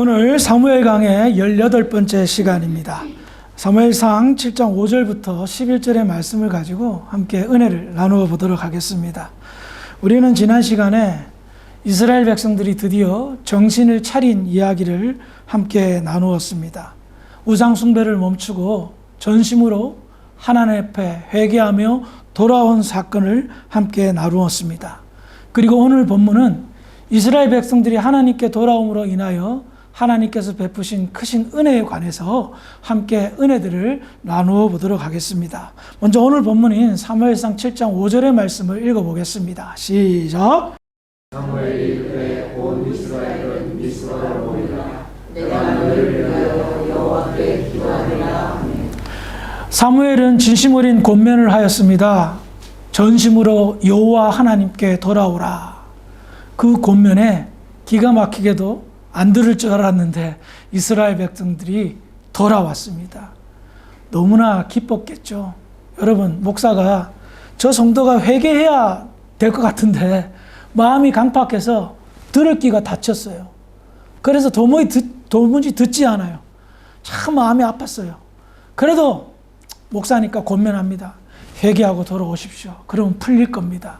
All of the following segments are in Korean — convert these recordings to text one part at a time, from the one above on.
오늘 사무엘 강의 18번째 시간입니다. 사무엘상 7장 5절부터 11절의 말씀을 가지고 함께 은혜를 나누어 보도록 하겠습니다. 우리는 지난 시간에 이스라엘 백성들이 드디어 정신을 차린 이야기를 함께 나누었습니다. 우상 숭배를 멈추고 전심으로 하나님 앞에 회개하며 돌아온 사건을 함께 나누었습니다. 그리고 오늘 본문은 이스라엘 백성들이 하나님께 돌아옴으로 인하여 하나님께서 베푸신 크신 은혜에 관해서 함께 은혜들을 나누어 보도록 하겠습니다. 먼저 오늘 본문인 사무엘상 7장 5절의 말씀을 읽어보겠습니다. 시작. 사무엘이 이르되 온 이스라엘은 미스바로 모이라. 내가 너희를 위하여 여호와께 기도하리라. 사무엘은 진심 어린 권면을 하였습니다. 전심으로 여호와 하나님께 돌아오라. 그 권면에 기가 막히게도 안 들을 줄 알았는데 이스라엘 백성들이 돌아왔습니다. 너무나 기뻤겠죠. 여러분, 목사가 저 성도가 회개해야 될 것 같은데 마음이 강팍해서 들을 귀가 닫혔어요. 그래서 도무지 듣지 않아요. 참 마음이 아팠어요. 그래도 목사니까 권면합니다. 회개하고 돌아오십시오. 그러면 풀릴 겁니다.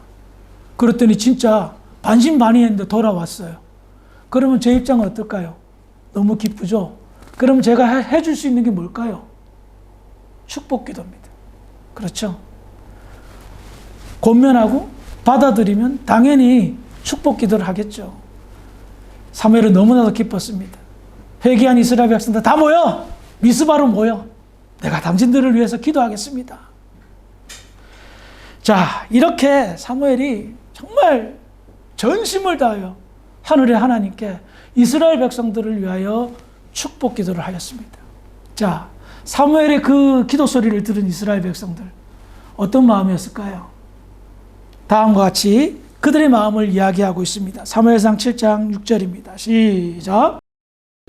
그랬더니 진짜 반신반의했는데 돌아왔어요. 그러면 제 입장은 어떨까요? 너무 기쁘죠? 그럼 제가 해줄 수 있는 게 뭘까요? 축복 기도입니다. 그렇죠? 권면하고 받아들이면 당연히 축복 기도를 하겠죠. 사무엘은 너무나도 기뻤습니다. 회개한 이스라엘 백성들 다 모여! 미스바로 모여! 내가 당신들을 위해서 기도하겠습니다. 자, 이렇게 사무엘이 정말 전심을 다하여 하늘의 하나님께 이스라엘 백성들을 위하여 축복 기도를 하였습니다. 자, 사무엘의 그 기도 소리를 들은 이스라엘 백성들 어떤 마음이었을까요? 다음과 같이 그들의 마음을 이야기하고 있습니다. 사무엘상 7장 6절입니다. 시작.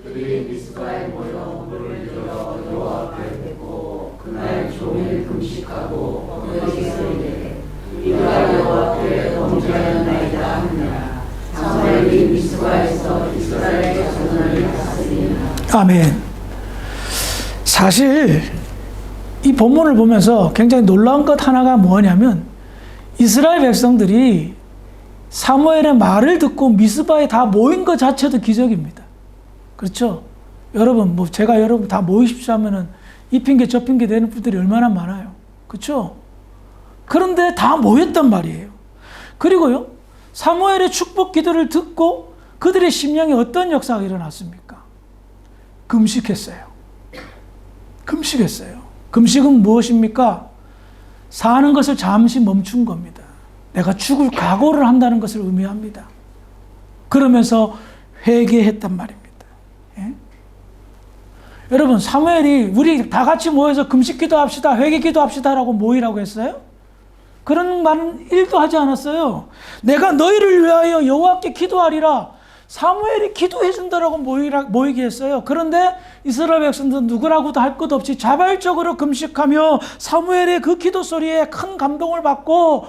그들이 미스바에 모여 물을 들어 여호와 앞에 뱉고 그날 종일 금식하고 너희에게 이르되 우리가 여호와 앞에 범죄하였나이다 하느니라. 사무엘이 미스바에서 이스라엘 자손을 다스리니라. 아멘. 사실 이 본문을 보면서 굉장히 놀라운 것 하나가 뭐냐면 이스라엘 백성들이 사무엘의 말을 듣고 미스바에 다 모인 것 자체도 기적입니다. 그렇죠? 여러분, 제가 여러분 다 모이십시오 하면은 이 핑계 저 핑계 대는 분들이 얼마나 많아요. 그렇죠? 그런데 다 모였단 말이에요. 그리고요, 사무엘의 축복 기도를 듣고 그들의 심령에 어떤 역사가 일어났습니까? 금식했어요. 금식했어요. 금식은 무엇입니까? 사는 것을 잠시 멈춘 겁니다. 내가 죽을 각오를 한다는 것을 의미합니다. 그러면서 회개했단 말입니다. 예? 여러분, 사무엘이 우리 다 같이 모여서 금식 기도합시다, 회개 기도합시다라고 모이라고 했어요? 그런 말은 1도 하지 않았어요. 내가 너희를 위하여 여호와께 기도하리라. 사무엘이 기도해 준다라고 모이게 했어요. 그런데 이스라엘 백성들은 누구라고도 할 것 없이 자발적으로 금식하며 사무엘의 그 기도 소리에 큰 감동을 받고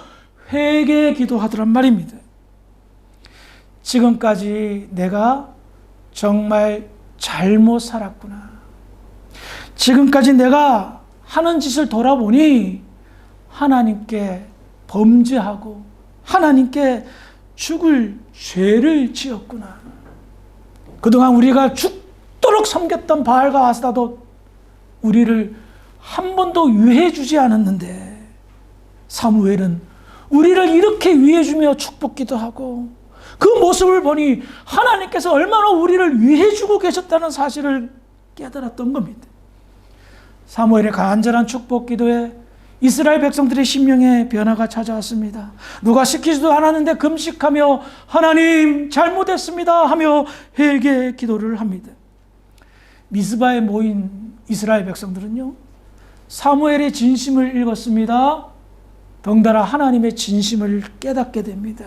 회개 기도하더란 말입니다. 지금까지 내가 정말 잘못 살았구나. 지금까지 내가 하는 짓을 돌아보니 하나님께 범죄하고 하나님께 죽을 죄를 지었구나. 그동안 우리가 죽도록 섬겼던 바알과 아스타도 우리를 한 번도 위해 주지 않았는데 사무엘은 우리를 이렇게 위해 주며 축복기도 하고 그 모습을 보니 하나님께서 얼마나 우리를 위해 주고 계셨다는 사실을 깨달았던 겁니다. 사무엘의 간절한 축복기도에 이스라엘 백성들의 심령에 변화가 찾아왔습니다. 누가 시키지도 않았는데 금식하며 하나님 잘못했습니다 하며 회개 기도를 합니다. 미스바에 모인 이스라엘 백성들은요, 사무엘의 진심을 읽었습니다. 덩달아 하나님의 진심을 깨닫게 됩니다.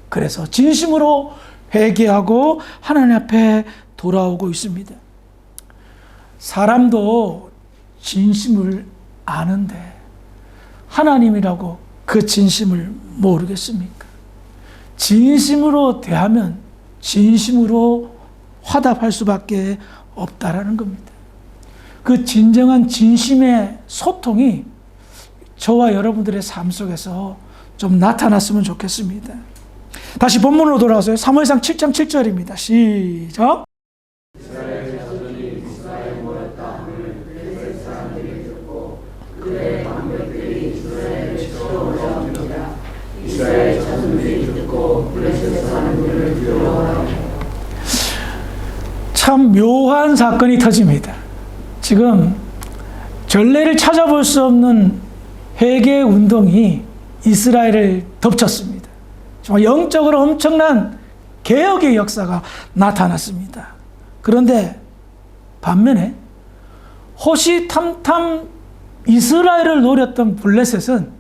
그래서 진심으로 회개하고 하나님 앞에 돌아오고 있습니다. 사람도 진심을 아는데 하나님이라고 그 진심을 모르겠습니까? 진심으로 대하면 진심으로 화답할 수밖에 없다라는 겁니다. 그 진정한 진심의 소통이 저와 여러분들의 삶 속에서 좀 나타났으면 좋겠습니다. 다시 본문으로 돌아와서요. 사무엘상 7장 7절입니다. 시작. 이스라엘 자손이 미스바에 모였다 함을 블레셋 사람들이 듣고 그의 방백들이 이스라엘을 치러오려 합니다. 이스라엘 자손들이 듣고 블레셋 사람들을 두려워하며 참 묘한 사건이 터집니다. 지금 전례를 찾아볼 수 없는 회개 운동이 이스라엘을 덮쳤습니다. 정말 영적으로 엄청난 개혁의 역사가 나타났습니다. 그런데 반면에 호시탐탐 이스라엘을 노렸던 블레셋은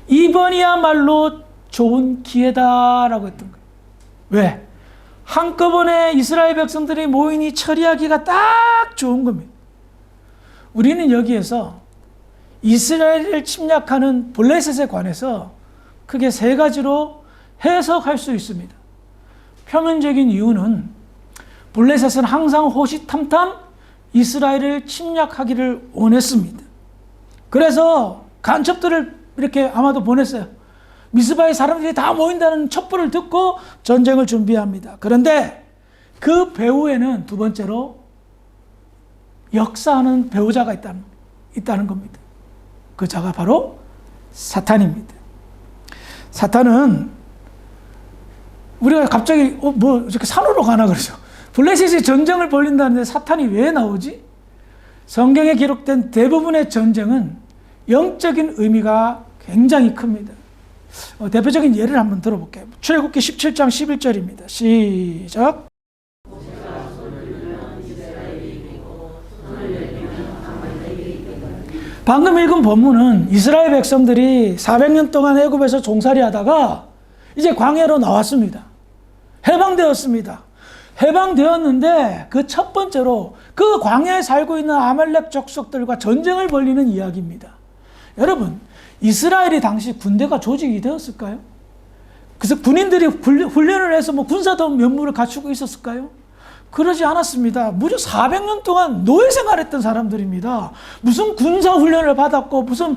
이번이야말로 좋은 기회다라고 했던 거예요. 왜? 한꺼번에 이스라엘 백성들이 모이니 처리하기가 딱 좋은 겁니다. 우리는 여기에서 이스라엘을 침략하는 블레셋에 관해서 크게 세 가지로 해석할 수 있습니다. 표면적인 이유는 블레셋은 항상 호시탐탐 이스라엘을 침략하기를 원했습니다. 그래서 간첩들을 이렇게 아마도 보냈어요. 미스바의 사람들이 다 모인다는 첩보를 듣고 전쟁을 준비합니다. 그런데 그 배후에는 두 번째로 역사하는 배우자가 있다는 겁니다. 그 자가 바로 사탄입니다. 사탄은 우리가 갑자기 뭐 이렇게 산으로 가나 그러죠. 블레셋이 전쟁을 벌린다는데 사탄이 왜 나오지? 성경에 기록된 대부분의 전쟁은 영적인 의미가 굉장히 큽니다. 대표적인 예를 한번 들어볼게요. 출애굽기 17장 11절입니다. 시작. 방금 읽은 본문은 이스라엘 백성들이 400년 동안 애굽에서 종살이 하다가 이제 광야로 나왔습니다. 해방되었습니다. 해방되었는데 그 첫 번째로 그 광야에 살고 있는 아말렉 족속들과 전쟁을 벌이는 이야기입니다. 여러분, 이스라엘이 당시 군대가 조직이 되었을까요? 그래서 군인들이 훈련을 해서 뭐 군사다운 면모를 갖추고 있었을까요? 그러지 않았습니다. 무려 400년 동안 노예 생활했던 사람들입니다. 무슨 군사 훈련을 받았고 무슨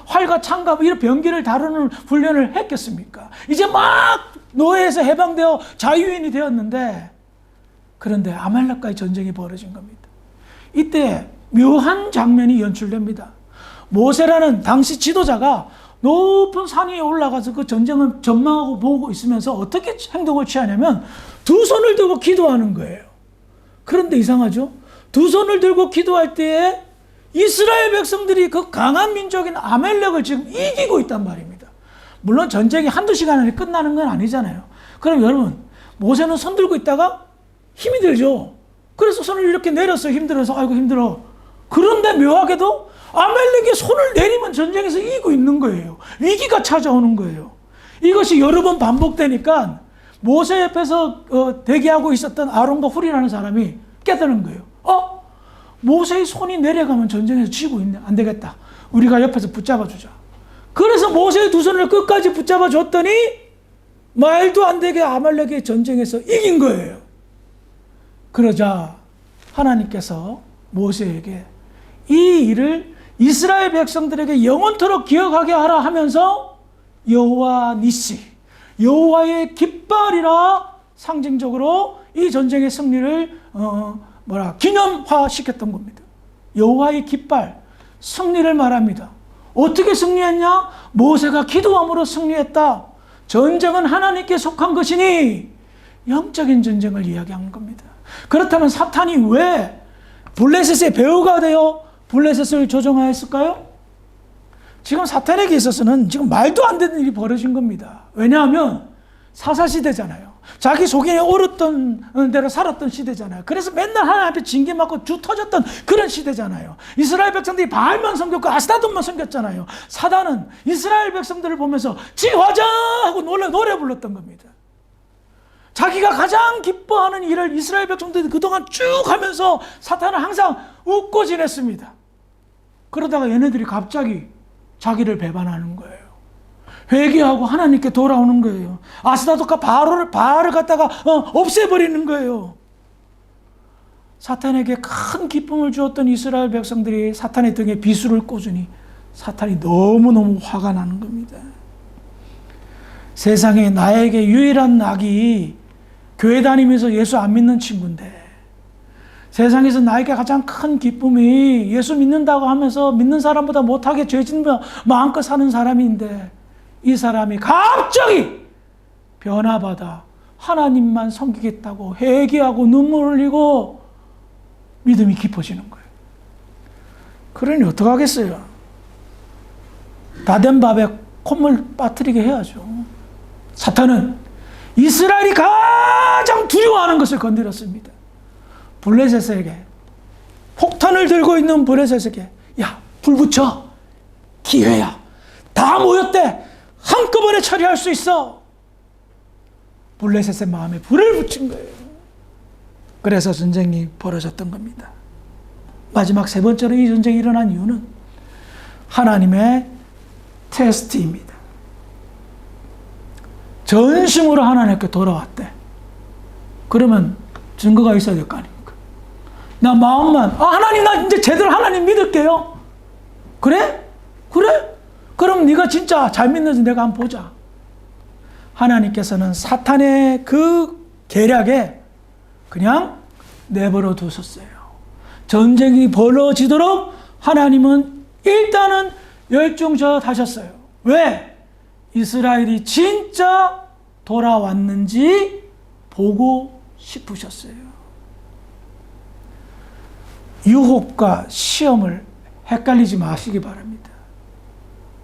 활과 창과 이런 병기를 다루는 훈련을 했겠습니까? 이제 막 노예에서 해방되어 자유인이 되었는데, 그런데 아말렉과의 전쟁이 벌어진 겁니다. 이때 묘한 장면이 연출됩니다. 모세라는 당시 지도자가 높은 산 위에 올라가서 그 전쟁을 전망하고 보고 있으면서 어떻게 행동을 취하냐면 두 손을 들고 기도하는 거예요. 그런데 이상하죠? 두 손을 들고 기도할 때에 이스라엘 백성들이 그 강한 민족인 아말렉을 지금 이기고 있단 말입니다. 물론 전쟁이 한두 시간 안에 끝나는 건 아니잖아요. 그럼 여러분, 모세는 손 들고 있다가 힘이 들죠. 그래서 손을 이렇게 내렸어요. 힘들어서. 아이고 힘들어. 그런데 묘하게도 아말렉이 손을 내리면 전쟁에서 이기고 있는 거예요. 위기가 찾아오는 거예요. 이것이 여러 번 반복되니까 모세 옆에서 대기하고 있었던 아론과 훌이라는 사람이 깨달은 거예요. 모세의 손이 내려가면 전쟁에서 지고 있네. 안 되겠다. 우리가 옆에서 붙잡아 주자. 그래서 모세의 두 손을 끝까지 붙잡아 줬더니 말도 안 되게 아말렉의 전쟁에서 이긴 거예요. 그러자 하나님께서 모세에게 이 일을 이스라엘 백성들에게 영원토록 기억하게 하라 하면서 여호와 니시, 여호와의 깃발이라 상징적으로 이 전쟁의 승리를 기념화시켰던 겁니다. 여호와의 깃발, 승리를 말합니다. 어떻게 승리했냐? 모세가 기도함으로 승리했다. 전쟁은 하나님께 속한 것이니 영적인 전쟁을 이야기하는 겁니다. 그렇다면 사탄이 왜 블레셋의 배후가 되어 블레셋을 조종하였을까요? 지금 사탄에게 있어서는 지금 말도 안 되는 일이 벌어진 겁니다. 왜냐하면 사사시대잖아요. 자기 속에 옳았던 대로 살았던 시대잖아요. 그래서 맨날 하나님 앞에 징계 맞고 주 터졌던 그런 시대잖아요. 이스라엘 백성들이 바알만 섬겼고 아스타돈만 섬겼잖아요. 사단은 이스라엘 백성들을 보면서 지화자 하고 노래 불렀던 겁니다. 자기가 가장 기뻐하는 일을 이스라엘 백성들이 그동안 쭉 하면서 사탄은 항상 웃고 지냈습니다. 그러다가 얘네들이 갑자기 자기를 배반하는 거예요. 회개하고 하나님께 돌아오는 거예요. 아스타돗과 바알을 갖다가 없애버리는 거예요. 사탄에게 큰 기쁨을 주었던 이스라엘 백성들이 사탄의 등에 비수를 꽂으니 사탄이 너무너무 화가 나는 겁니다. 세상에 나에게 유일한 낙이 교회 다니면서 예수 안 믿는 친구인데, 세상에서 나에게 가장 큰 기쁨이 예수 믿는다고 하면서 믿는 사람보다 못하게 죄짓며 마음껏 사는 사람인데, 이 사람이 갑자기 변화받아 하나님만 섬기겠다고 회개하고 눈물 흘리고 믿음이 깊어지는 거예요. 그러니 어떡하겠어요? 다 된 밥에 콧물 빠뜨리게 해야죠. 사탄은 이스라엘이 가장 두려워하는 것을 건드렸습니다. 블레셋에게, 폭탄을 들고 있는 블레셋에게, 야, 불 붙여. 기회야. 다 모였대. 한꺼번에 처리할 수 있어. 블레셋의 마음에 불을 붙인 거예요. 그래서 전쟁이 벌어졌던 겁니다. 마지막 세 번째로 이 전쟁이 일어난 이유는 하나님의 테스트입니다. 전심으로 하나님께 돌아왔대. 그러면 증거가 있어야 될 거 아닙니까? 나 마음만, 하나님, 나 이제 제대로 하나님 믿을게요. 그래? 그래? 그럼 네가 진짜 잘 믿는지 내가 한번 보자. 하나님께서는 사탄의 그 계략에 그냥 내버려 두셨어요. 전쟁이 벌어지도록 하나님은 일단은 열중하셨어요. 왜? 이스라엘이 진짜 돌아왔는지 보고 싶으셨어요. 유혹과 시험을 헷갈리지 마시기 바랍니다.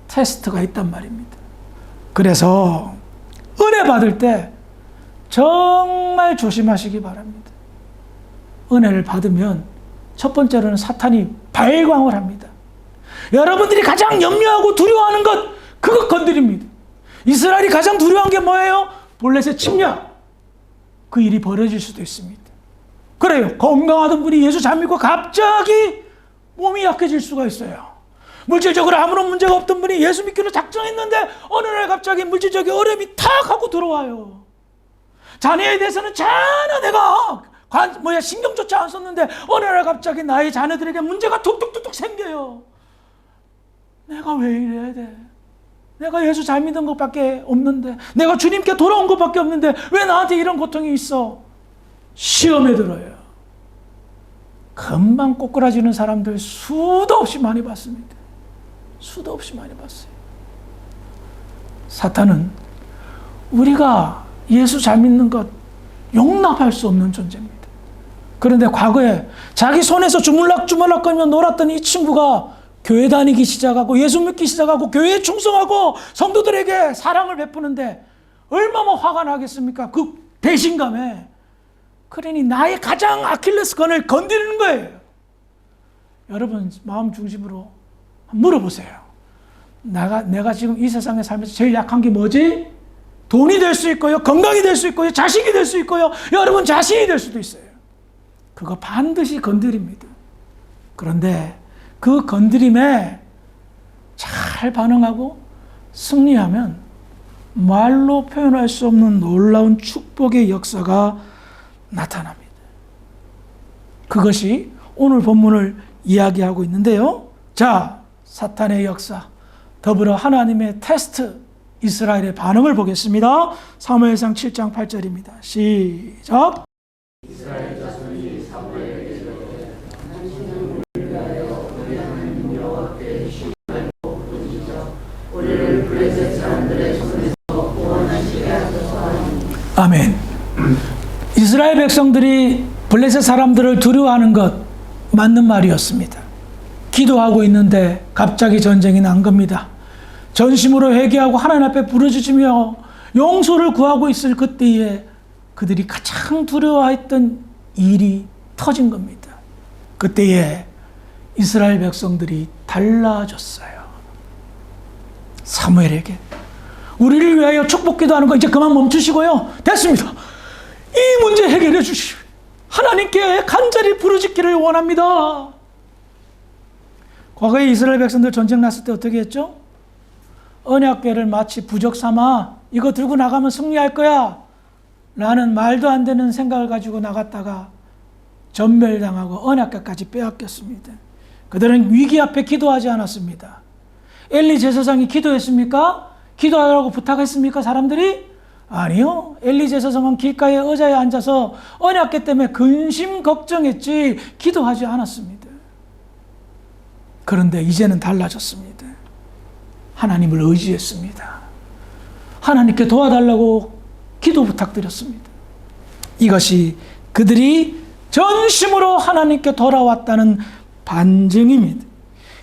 테스트가 있단 말입니다. 그래서 은혜 받을 때 정말 조심하시기 바랍니다. 은혜를 받으면 첫 번째로는 사탄이 발광을 합니다. 여러분들이 가장 염려하고 두려워하는 것, 그것 건드립니다. 이스라엘이 가장 두려워한 게 뭐예요? 블레셋 침략. 그 일이 벌어질 수도 있습니다. 그래요. 건강하던 분이 예수 잘 믿고 갑자기 몸이 약해질 수가 있어요. 물질적으로 아무런 문제가 없던 분이 예수 믿기로 작정했는데 어느 날 갑자기 물질적인 어려움이 탁 하고 들어와요. 자녀에 대해서는 전혀 내가 신경조차 안 썼는데 어느 날 갑자기 나의 자녀들에게 문제가 툭툭툭툭 생겨요. 내가 왜 이래야 돼? 내가 예수 잘 믿은 것밖에 없는데, 내가 주님께 돌아온 것밖에 없는데 왜 나한테 이런 고통이 있어? 시험에 들어요. 금방 꼬꾸라지는 사람들 수도 없이 많이 봤습니다. 수도 없이 많이 봤어요. 사탄은 우리가 예수 잘 믿는 것 용납할 수 없는 존재입니다. 그런데 과거에 자기 손에서 주물락주물락거리며 놀았던 이 친구가 교회 다니기 시작하고 예수 믿기 시작하고 교회에 충성하고 성도들에게 사랑을 베푸는데 얼마나 화가 나겠습니까? 그 배신감에. 그러니 나의 가장 아킬레스건을 건드리는 거예요. 여러분 마음 중심으로 물어보세요. 내가 지금 이 세상에 살면서 제일 약한 게 뭐지? 돈이 될 수 있고요, 건강이 될 수 있고요, 자식이 될 수 있고요, 여러분 자신이 될 수도 있어요. 그거 반드시 건드립니다. 그런데 그 건드림에 잘 반응하고 승리하면 말로 표현할 수 없는 놀라운 축복의 역사가 나타납니다. 그것이 오늘 본문을 이야기하고 있는데요. 자, 사탄의 역사, 더불어 하나님의 테스트, 이스라엘의 반응을 보겠습니다. 사무엘상 7장 8절입니다. 시작. 이스라엘 자손이 사무엘에게 이르되 당신은 우리를 위하여 우리 하나님 여호와께 시기하고 부르짖어 우리를 블레셋 사람들의 손에서 구원하시게 하소서 하니. 아멘. 이스라엘 백성들이 블레셋 사람들을 두려워하는 것 맞는 말이었습니다. 기도하고 있는데 갑자기 전쟁이 난 겁니다. 전심으로 회개하고 하나님 앞에 부르짖으며 용서를 구하고 있을 그때에 그들이 가장 두려워했던 일이 터진 겁니다. 그때에 이스라엘 백성들이 달라졌어요. 사무엘에게 우리를 위하여 축복기도하는 거 이제 그만 멈추시고요. 됐습니다. 이 문제 해결해 주시오. 하나님께 간절히 부르짖기를 원합니다. 과거에 이스라엘 백성들 전쟁 났을 때 어떻게 했죠? 언약궤를 마치 부적 삼아 이거 들고 나가면 승리할 거야 라는 말도 안 되는 생각을 가지고 나갔다가 전멸당하고 언약궤까지 빼앗겼습니다. 그들은 위기 앞에 기도하지 않았습니다. 엘리 제사장이 기도했습니까? 기도하라고 부탁했습니까? 사람들이? 아니요. 엘리 제사장은 길가에 의자에 앉아서 언약궤 때문에 근심 걱정했지 기도하지 않았습니다. 그런데 이제는 달라졌습니다. 하나님을 의지했습니다. 하나님께 도와달라고 기도 부탁드렸습니다. 이것이 그들이 전심으로 하나님께 돌아왔다는 반증입니다.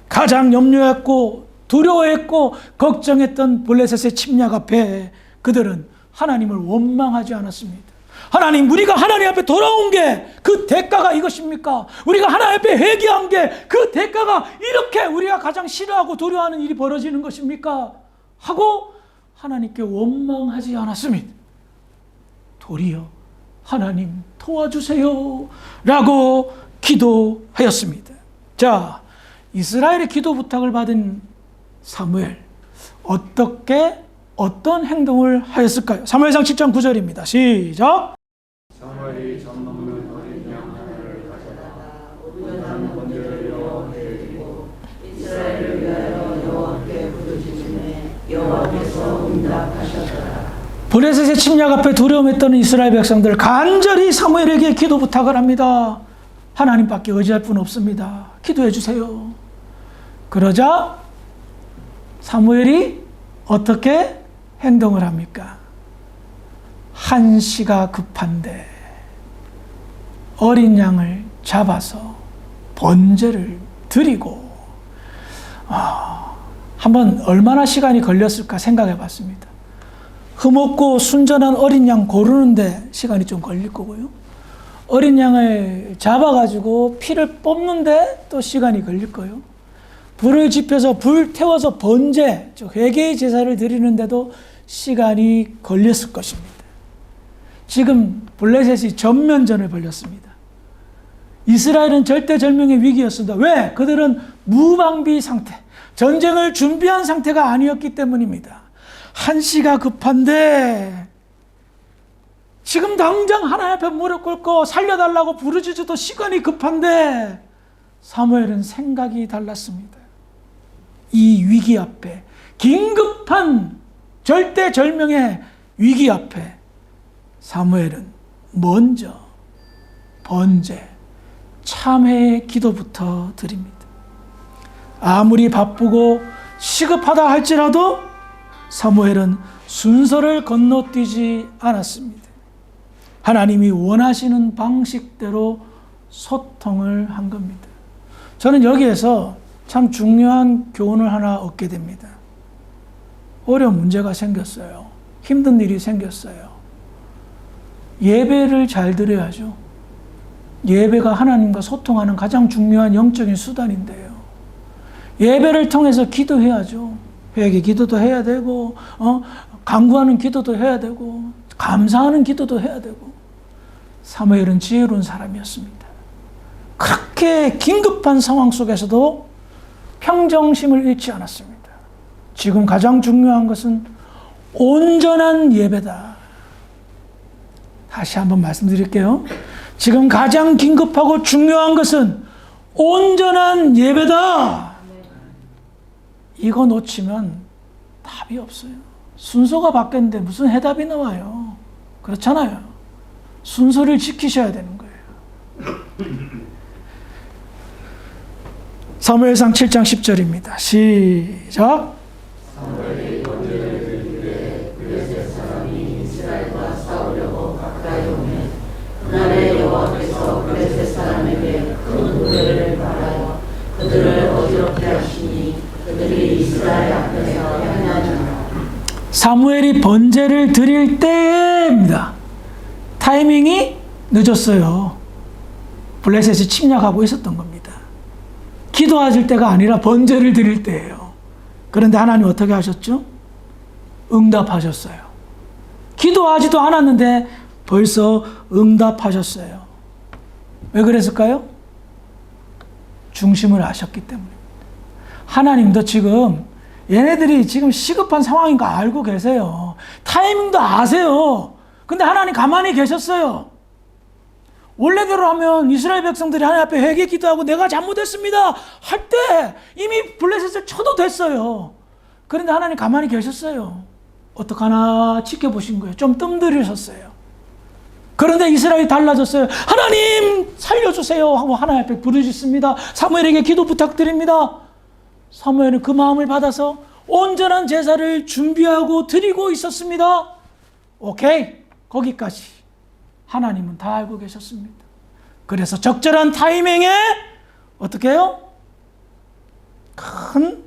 가장 염려했고 두려워했고 걱정했던 블레셋의 침략 앞에 그들은 하나님을 원망하지 않았습니다. 하나님, 우리가 하나님 앞에 돌아온 게 그 대가가 이것입니까? 우리가 하나님 앞에 회개한 게 그 대가가 이렇게 우리가 가장 싫어하고 두려워하는 일이 벌어지는 것입니까? 하고 하나님께 원망하지 않았습니다. 도리어 하나님 도와주세요 라고 기도하였습니다. 자, 이스라엘의 기도 부탁을 받은 사무엘, 어떤 행동을 하였을까요? 사무엘상 7장 9절입니다. 시작. 사무엘이 젖 먹는 어린 양 하나를 가져다가 우둔한 번제를 여호와께 드리고 이스라엘을 위하여 여호와께 부르짖음에 여호와께서 응답하셨더라. 블레셋의 침략 앞에 두려움했던 이스라엘 백성들 간절히 사무엘에게 기도 부탁을 합니다. 하나님밖에 의지할 분 없습니다. 기도해 주세요. 그러자 사무엘이 어떻게 행동을 합니까? 한시가 급한데 어린 양을 잡아서 번제를 드리고, 한번 얼마나 시간이 걸렸을까 생각해 봤습니다. 흠없고 순전한 어린 양 고르는데 시간이 좀 걸릴 거고요. 어린 양을 잡아가지고 피를 뽑는데 또 시간이 걸릴 거예요. 불을 지펴서 불 태워서 번제, 회개의 제사를 드리는데도 시간이 걸렸을 것입니다. 지금 블레셋이 전면전을 벌였습니다. 이스라엘은 절대절명의 위기였습니다. 왜? 그들은 무방비 상태, 전쟁을 준비한 상태가 아니었기 때문입니다. 한시가 급한데 지금 당장 하나님 앞에 무릎 꿇고 살려달라고 부르짖어도 시간이 급한데 사무엘은 생각이 달랐습니다. 이 위기 앞에, 긴급한 절대절명의 위기 앞에 사무엘은 먼저 번제, 참회의 기도부터 드립니다. 아무리 바쁘고 시급하다 할지라도 사무엘은 순서를 건너뛰지 않았습니다. 하나님이 원하시는 방식대로 소통을 한 겁니다. 저는 여기에서 참 중요한 교훈을 하나 얻게 됩니다. 어려운 문제가 생겼어요. 힘든 일이 생겼어요. 예배를 잘 드려야죠. 예배가 하나님과 소통하는 가장 중요한 영적인 수단인데요. 예배를 통해서 기도해야죠. 회개 기도도 해야 되고, 간구하는 기도도 해야 되고, 감사하는 기도도 해야 되고. 사무엘은 지혜로운 사람이었습니다. 그렇게 긴급한 상황 속에서도 평정심을 잃지 않았습니다. 지금 가장 중요한 것은 온전한 예배다. 다시 한번 말씀드릴게요. 지금 가장 긴급하고 중요한 것은 온전한 예배다. 이거 놓치면 답이 없어요. 순서가 바뀌었는데 무슨 해답이 나와요? 그렇잖아요. 순서를 지키셔야 되는 거예요. 사무엘상 7장 10절입니다. 시작. 사무엘이 번제를 드릴 때 블레셋 사람이 이스라엘과 싸우려고 가까이 오면 그날에 여호와께서 블레셋 사람에게 큰 우레를 말하여 그들을 어지럽게 하시니 그들이 이스라엘 앞에서 향하니라. 사무엘이 번제를 드릴 때입니다. 타이밍이 늦었어요. 블레셋이 침략하고 있었던 겁니다. 기도하실 때가 아니라 번제를 드릴 때예요. 그런데 하나님 어떻게 하셨죠? 응답하셨어요. 기도하지도 않았는데 벌써 응답하셨어요. 왜 그랬을까요? 중심을 아셨기 때문입니다. 하나님도 지금 얘네들이 지금 시급한 상황인 거 알고 계세요. 타이밍도 아세요. 근데 하나님 가만히 계셨어요. 원래대로 하면 이스라엘 백성들이 하나님 앞에 회개 기도하고 내가 잘못했습니다 할 때 이미 블레셋을 쳐도 됐어요. 그런데 하나님 가만히 계셨어요. 어떡하나 지켜보신 거예요. 좀 뜸들이셨어요. 그런데 이스라엘이 달라졌어요. 하나님 살려주세요 하고 하나님 앞에 부르짖습니다. 사무엘에게 기도 부탁드립니다. 사무엘은 그 마음을 받아서 온전한 제사를 준비하고 드리고 있었습니다. 오케이, 거기까지 하나님은 다 알고 계셨습니다. 그래서 적절한 타이밍에 어떻게 해요? 큰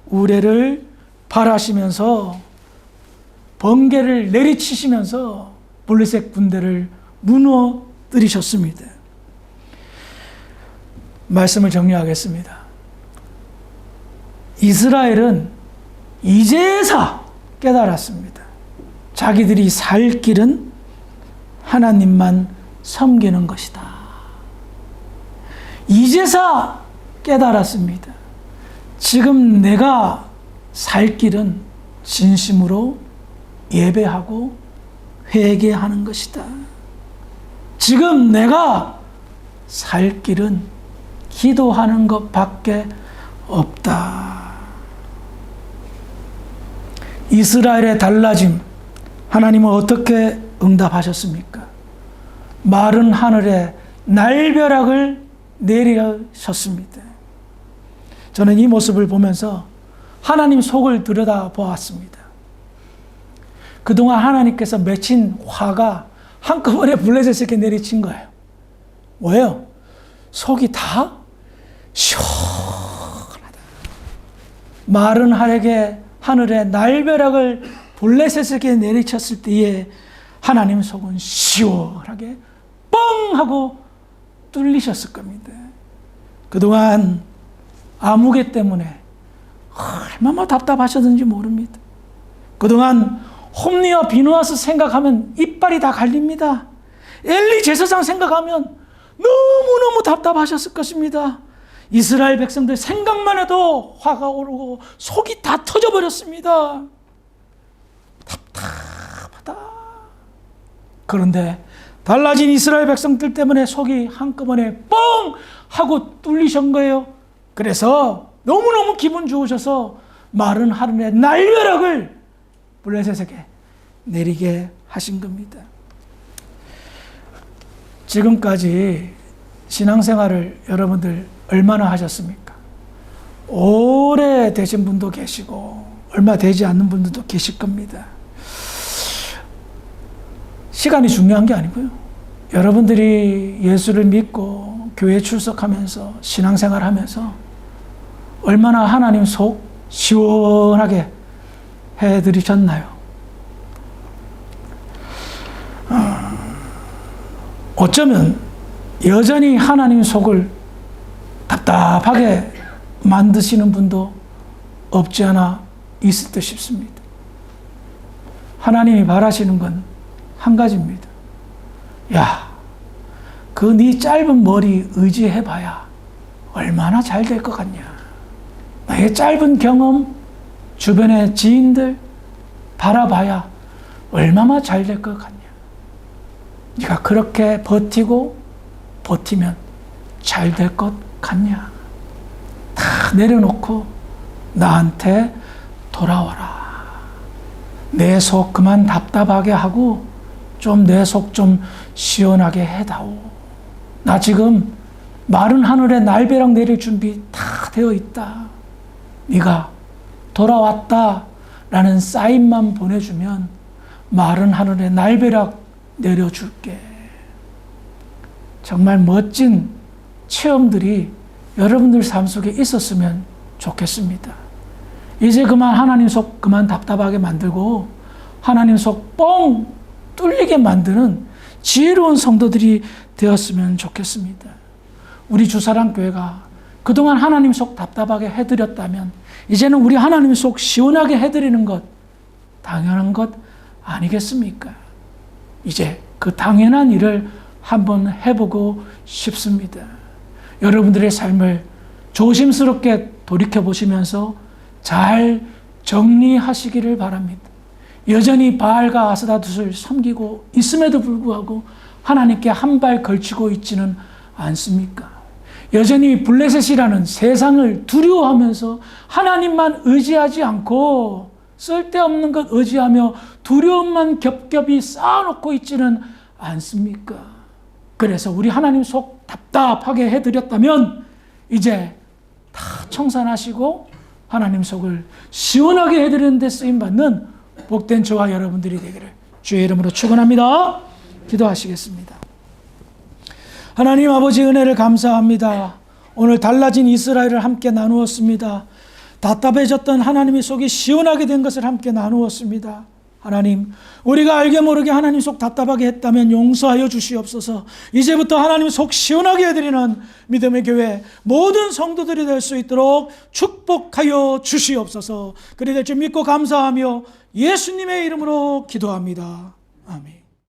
우레를 발하시면서 번개를 내리치시면서 블레셋 군대를 무너뜨리셨습니다. 말씀을 정리하겠습니다. 이스라엘은 이제야 깨달았습니다. 자기들이 살 길은 하나님만 섬기는 것이다. 이제야 깨달았습니다. 지금 내가 살 길은 진심으로 예배하고 회개하는 것이다. 지금 내가 살 길은 기도하는 것밖에 없다. 이스라엘의 달라짐, 하나님은 어떻게 응답하셨습니까? 마른 하늘에 날벼락을 내리셨습니다. 저는 이 모습을 보면서 하나님 속을 들여다보았습니다. 그동안 하나님께서 맺힌 화가 한꺼번에 블레셋에게 내리친 거예요. 뭐예요? 속이 다 시원하다. 마른 하늘에 날벼락을 블레셋에게 내리쳤을 때에 하나님 속은 시원하게 뻥 하고 뚫리셨을 겁니다. 그동안 아무개 때문에 얼마나 답답하셨는지 모릅니다. 그동안 홈리와 비누아스 생각하면 이빨이 다 갈립니다. 엘리 제사장 생각하면 너무너무 답답하셨을 것입니다. 이스라엘 백성들 생각만 해도 화가 오르고 속이 다 터져버렸습니다. 답답하다. 그런데 달라진 이스라엘 백성들 때문에 속이 한꺼번에 뻥 하고 뚫리신 거예요. 그래서 너무너무 기분 좋으셔서 마른 하늘의 날벼락을 블레셋에게 내리게 하신 겁니다. 지금까지 신앙생활을 여러분들 얼마나 하셨습니까? 오래 되신 분도 계시고 얼마 되지 않는 분들도 계실 겁니다. 시간이 중요한 게 아니고요. 여러분들이 예수를 믿고 교회 출석하면서 신앙생활하면서 얼마나 하나님 속 시원하게 해드리셨나요? 어쩌면 여전히 하나님 속을 답답하게 만드시는 분도 없지 않아 있을 듯 싶습니다. 하나님이 바라시는 건 한 가지입니다. 야, 그 네 짧은 머리 의지해봐야 얼마나 잘 될 것 같냐. 나의 짧은 경험, 주변의 지인들 바라봐야 얼마나 잘 될 것 같냐. 네가 그렇게 버티면 잘 될 것 같냐. 다 내려놓고 나한테 돌아와라. 내 속 그만 답답하게 하고 좀 내 속 좀 시원하게 해다오. 나 지금 마른 하늘에 날벼락 내릴 준비 다 되어 있다. 네가 돌아왔다라는 사인만 보내주면 마른 하늘에 날벼락 내려줄게. 정말 멋진 체험들이 여러분들 삶 속에 있었으면 좋겠습니다. 이제 그만 하나님 속 그만 답답하게 만들고 하나님 속 뻥 뚫리게 만드는 지혜로운 성도들이 되었으면 좋겠습니다. 우리 주사랑교회가 그동안 하나님 속 답답하게 해드렸다면 이제는 우리 하나님 속 시원하게 해드리는 것 당연한 것 아니겠습니까? 이제 그 당연한 일을 한번 해보고 싶습니다. 여러분들의 삶을 조심스럽게 돌이켜보시면서 잘 정리하시기를 바랍니다. 여전히 바알과 아스다롯을 섬기고 있음에도 불구하고 하나님께 한 발 걸치고 있지는 않습니까? 여전히 블레셋이라는 세상을 두려워하면서 하나님만 의지하지 않고 쓸데없는 것 의지하며 두려움만 겹겹이 쌓아놓고 있지는 않습니까? 그래서 우리 하나님 속 답답하게 해드렸다면 이제 다 청산하시고 하나님 속을 시원하게 해드리는 데 쓰임받는 복된 저와 여러분들이 되기를 주의 이름으로 축원합니다. 기도하시겠습니다. 하나님 아버지 은혜를 감사합니다. 오늘 달라진 이스라엘을 함께 나누었습니다. 답답해졌던 하나님의 속이 시원하게 된 것을 함께 나누었습니다. 하나님, 우리가 알게 모르게 하나님 속 답답하게 했다면 용서하여 주시옵소서. 이제부터 하나님 속 시원하게 해드리는 믿음의 교회 모든 성도들이 될 수 있도록 축복하여 주시옵소서. 그리 될 줄 믿고 감사하며 예수님의 이름으로 기도합니다. 아멘.